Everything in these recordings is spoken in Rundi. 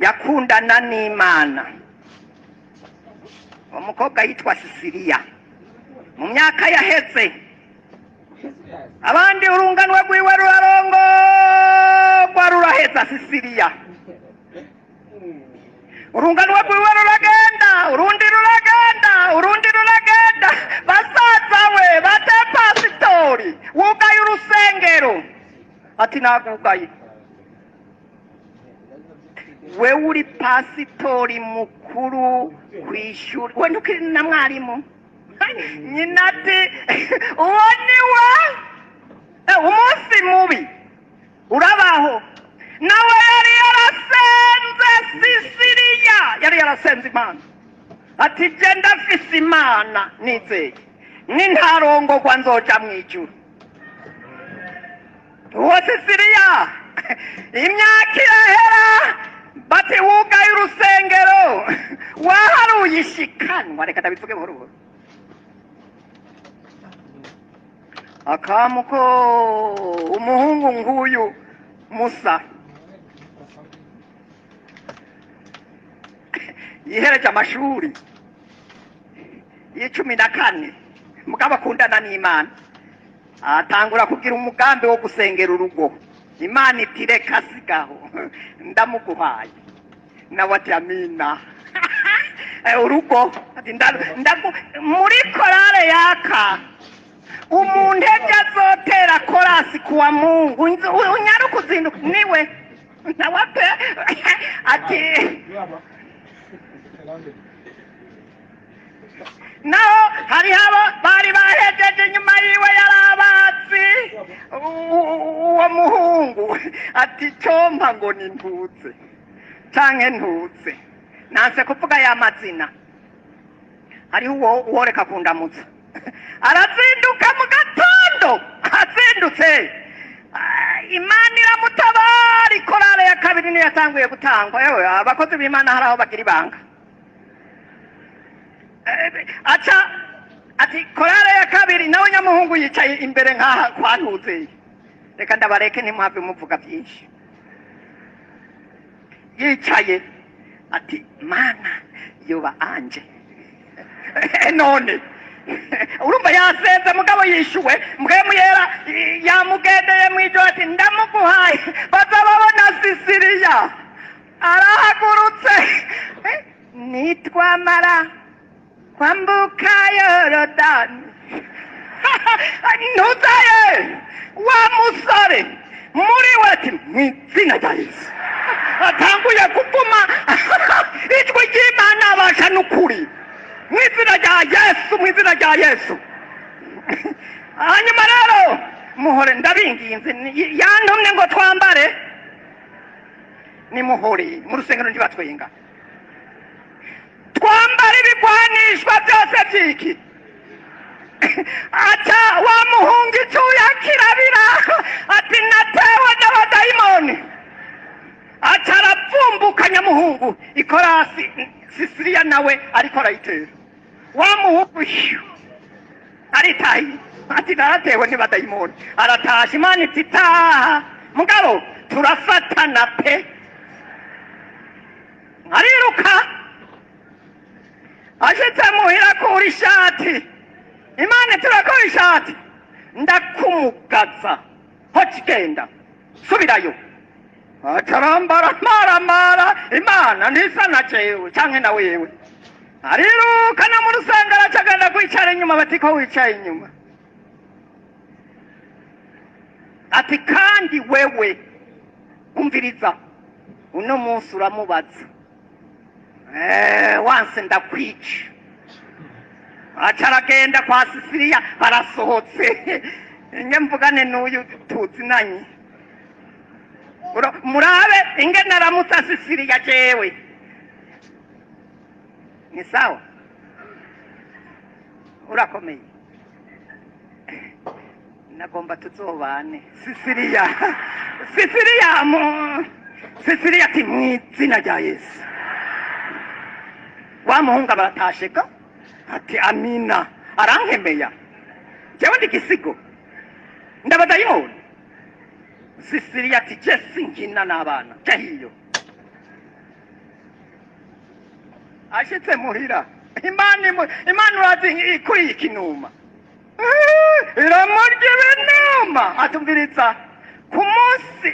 yakundana n'Imana. Umukobwa yitwa Sisiriya. Mu myaka yaheze abandi urunganwe rwiwe rurarongorwa ruraheza Sisiriya. Urunganwe rwiwe ruragenda, urundi ruragenda, basaza we bate pasitori wugaye urusengero. Ati nagugaye. We uri pasitori mukuru kwishuri, we ntukiri na mwarimu. Nyina ati uwo niwe umunsi mubi urabaho. Nawe yari yarasenze Sisiriya, yari yarasenze Imana. Ati je ndafise Imana nizeye nintarongorwa nzoja mwijuru. Uwo Sisiriya imyaka irahera, bati wugaye urusengero waharuye ishikanwa. Reka ndabivuge buhoro buhoro. Akamuko umuhungu nguyu Musa yihereje amashuri y'14 mugabo akundana n'Imana, atangura kugira umugambi wo gusengera urugo. Imana iti reka sigaho ndamuguhaye. Nawe ati amina. Urugo ati muri korale yaka umuntu ejo azotera korasi kuwa Mungu unyaruka uzinduka niwe. Nawe ati naho hari abo bari bahejeje nyuma yiwe yarabazi uwo muhungu. Ati compa ngo nintutse canke ntutse, nanse kuvuga ya mazina. Hariho uwo reka kundamutsa arazinduka mu gatondo, azindutse Imana iramutabara. Korale ya kabiri niyo yatanguye gutangwa. Yewe abakozi b'Imana hari aho bagira ibanga. Aca ati korale ya kabiri nawe nyamuhungu yicaye imbere nkaha kwa Ntuzeye. Reka ndabareke ntimuhave muvuga byinshi. Yicaye ati Mana yoba anje. None urumva yasenze mugabo yishuwe mbwemu yera yamugendeye mwijoro ati ndamuguhaye. Bazababona Sisiriya arahagurutse nitwamara kwambuka Yorodani. Ntuzeye wa musore muri we ati mw'izina rya Yesu. Atanguye kuvuma ijwi ry'Imana abasha n'ukuri. Mw'izina rya Yesu, mw'izina rya Yesu. Hanyuma rero muhore ndabinginze, yantumye ngo twambare. Ni muhore mu rusengero ntibatwenga. Twambare ibigwanishwa byose by'iki. Aca wa muhungu icuya kirabira ati natewe n'abadayimoni. Aca aravumbuka nyamuhungu ikorasi Sisiriya nawe ariko arayitera. Wa muhungu aritaye ati naratewe n'abadayimoni. Aratasha. Imana iti taha mugabo turafatana pe. Ariruka ashitse muhira kura ishati. Imana turakora ishati ndakumugaza ho kigenda subirayo. Atarambara maramara. Imana ntisa na jewe canke na wewe. Ariruka na mu rusengero acagenda kwicara inyuma. Bati ko wicaye inyuma. Ati kandi wewe umviriza uno munsi uramubaza wanse ndakwica. Acaragenda kwa Sisiriya arasohotse. Nyamvugane n'uyu tuzinanye murabe ingene aramutsa Sisiriya jewe. Ni sawa urakomeye. Nagomba tuzobane Sisiriya. Sisiriya ati mw'izina rya Yesu. Wa muhungu baratasheka ati amina. Arankemeya jewe ndi gisigo ndabadayimoni. Sisiriya ati je sinkina n'abana jahiyo. ashitse muhira imana urazi ikuriye ikinuma iramurya ibinuma atumviriza ku munsi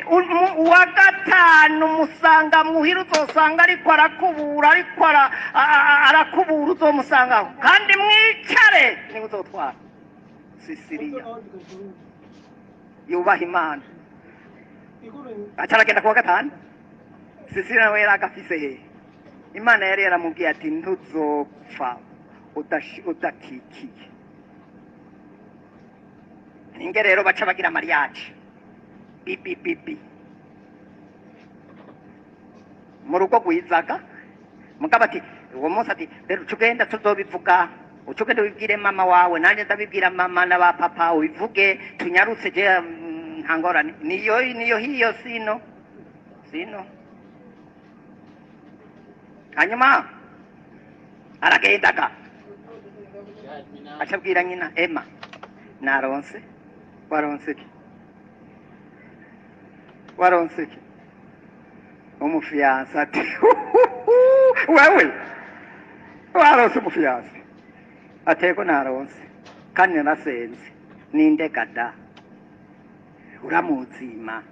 wa gatanu musanga muhira uzosanga ariko arakubura arakubura uzomusangaho kandi mwicare niwe uzotwara Sisiriya yubaha imana acaragenda kuwa gatanu Sisiriya nawe yari agafise hehe imana yari yaramubwiye ati ntuzopfa udakikiye ninge rero baca bagira mariage bibi mu rugo gwizaga mugabo ati uwo munsi ati rero ucugenda tuzobivuga ucugenda ubibwire mama wawe nanjye ndabibwira mama na ba papa ubivuge tunyarutse je ntangorane niyo hiyo sino hanyuma aragendaga acabwira nyina Emma naronse waronse ki umufiyanse ati wewe waronse umufiyanse ateko naronse kandi narasenze ninde gada uramuzima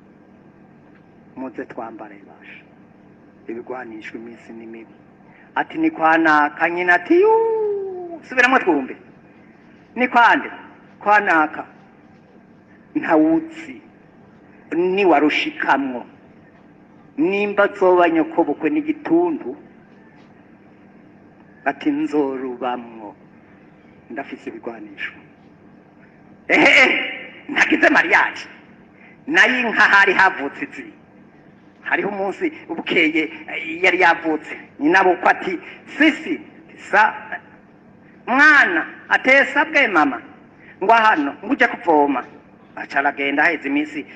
muze twambare basha ibigwanishwe iminsi ni mibi ati ni kwanaka nyina ati subiramo twumve ni kwande kwanaka ntawutsi ni warushikamwo nimba zoba nyoko bukwe n'igitundu ati nzorubamwo ndafise ibigwanisho nagize mariage nayo inka hari havutse izi hariho umunsi bukeye yari yavutse nyina bukwe ati sisi sa mwana atesa bwe mama ngo hano nguje kuvoma acaragenda heze iminsi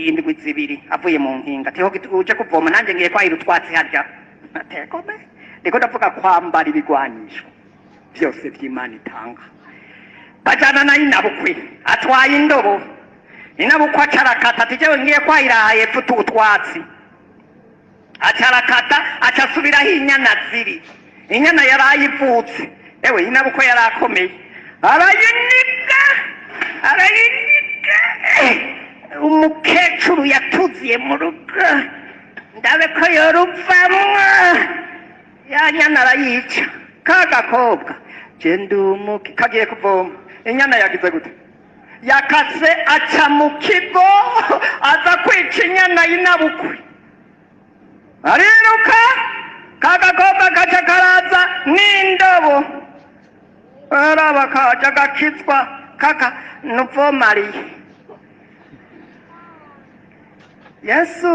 indwi zibiri avuye mu nkinga ati ho uje kuvoma nanjye ngiye kwahira utwatsi harya nateko be ndiko ndavuga kwambara ibigwanisho byose by'Imana itanga bajana na inabukwe atwaye indobo inabukwe acarakata ati jewe ngiye kwahira hepfo utwatsi acarakata acasubiraho inyana ziri inyana yarayivutse ewe inabukwe yarakomeye arayinika umukecuru yatuziye mu rugo ndabe ko yoruvamwo yanyana arayica kagakobwa jendumuki kagiye kuvoma inyana yagize gute yakase aca mu kigo aza kwica inyana y'inabukwe ariruka kagakobwa gaca karaza n'indobo araba kaja gakizwa kaka nuvomariye Yesu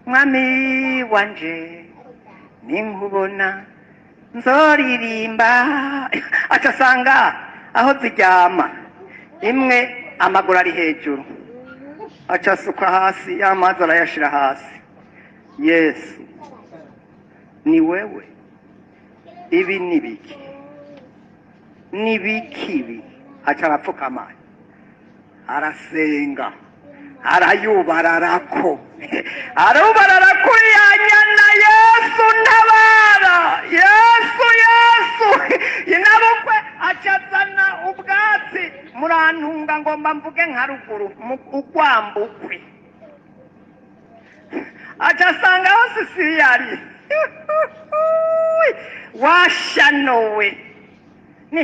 mwami wanje ninkubona nzoririmba acasanga aho ziryama imwe amaguru ari hejuru acasuka hasi amazi arayashira hasi Yesu ni wewe ibi nibiki acarapfukama arasenga arayubararako arubararako yanyana Yesu ntabara Yesu inabukwe acazana ubwatsi murantunga ngomba mvuge nka ruguru ugwambukwe acasanga aho sisi yari washanowe ni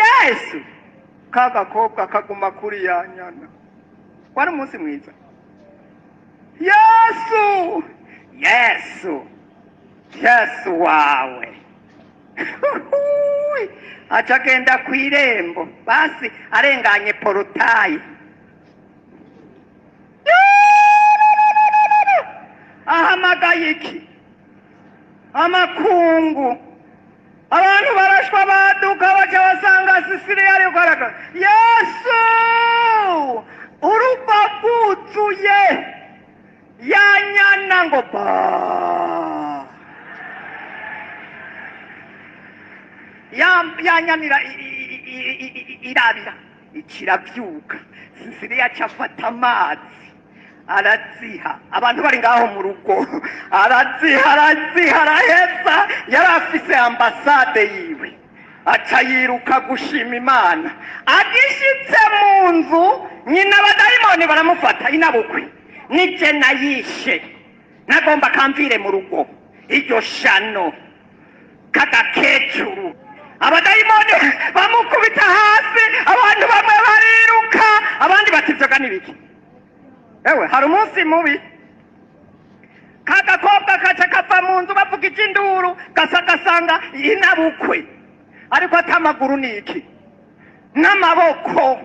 Yesu kagakobwa kaguma kuri ya nyana wari umunsi mwiza Yesu wawe acagenda kw'irembo basi arenganye porotayi ahamagaye iki amakungu abantu barashwa baduka baca basanga Sisiriya ariko araka Yesu urugo rwuzuye yanyana ngo ba yanyanira irabira ikirabyuka Sisiriya acafata amazi araziha abantu bari ngaho mu rugo, araziha araheza. Yari afise ambasade yiwe, aca yiruka gushima Imana. Agishitse mu nzu, nyina abadayimoni baramufata, inabukwe nije nayishe, nagomba kamvire mu rugo iryo shano kagakecuru. Abadayimoni bamukubita hasi, abantu bamwe bariruka, abandi bativyoga n'ibiki. Ewe hari umunsi mubi, kagakobwa kaca kava mu nzu bavuga induru, gasanga inabukwe, ariko atamaguru niki n'amaboko,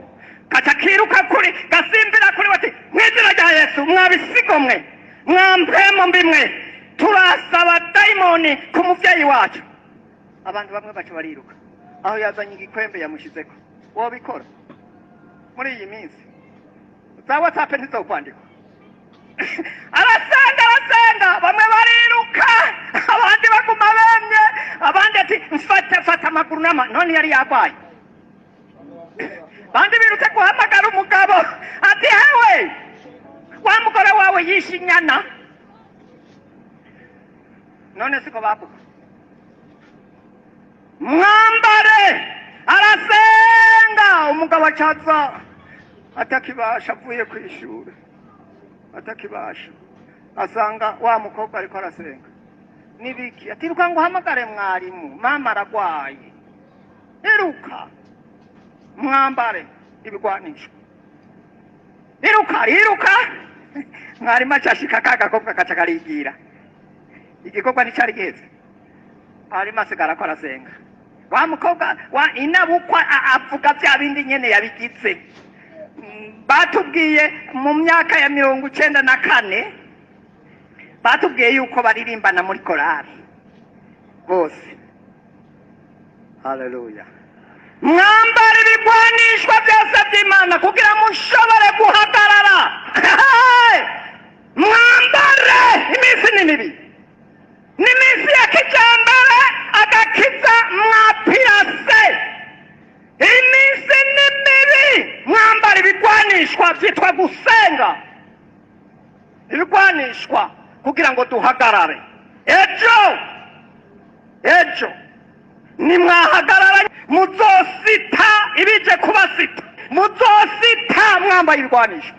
kaca kiruka kuri gasimbira kuri bati mwizina rya Yesu mwabisigo mwe mwampemo mbimwe turasaba dayimoni ku muvyeyi wacu. Abantu bamwe baca bariruka, aho yazanye igikwembe yamushizeko. Wobikora muri iyi minsi za WhatsApp ntizokwandikwa. arasenga bamwe bariruka, abandi baguma bemye, abandi ati mfata amaguru none yari yagwaye. Bandi birutse guhamagara umugabo ati hewe wa mugore wawe yishe inyana. None siko bavuga. Mwambare arasenga, umugabo acaza atakibasha, avuye ku ishuri atakibasha, asanga wa mukobwa ariko arasenga. Nibiki? Atiruka ngo uhamagare mwarimu, mama aragwaye. Iruka mwambare ibigwanisho, iruka mwarimu acashika kagakobwa kaca karigira. Igikorwa nicari giheze, mwarimu asigara ko arasenga. Wa mukobwa wa inabukwa avuga vya bindi nyene yabigize. Batubwiye mu myaka ya 94 batubwiye yuko baririmbana muri korali bose. Haleluya. Mwambare ibigwanishwa byose by'Imana kugira mushobore guhagarara. Mwambare iminsi ni mibi, n'iminsi ya kijambere agakiza mwapirase. Iminsi ni mibi, mwambare ibigwanishwa byitwa gusenga, ibigwanishwa kugira ngo duhagarare. Ejo nimwahagarara muzosita ibije kubasita, muzosita mwambaye ibigwanisho.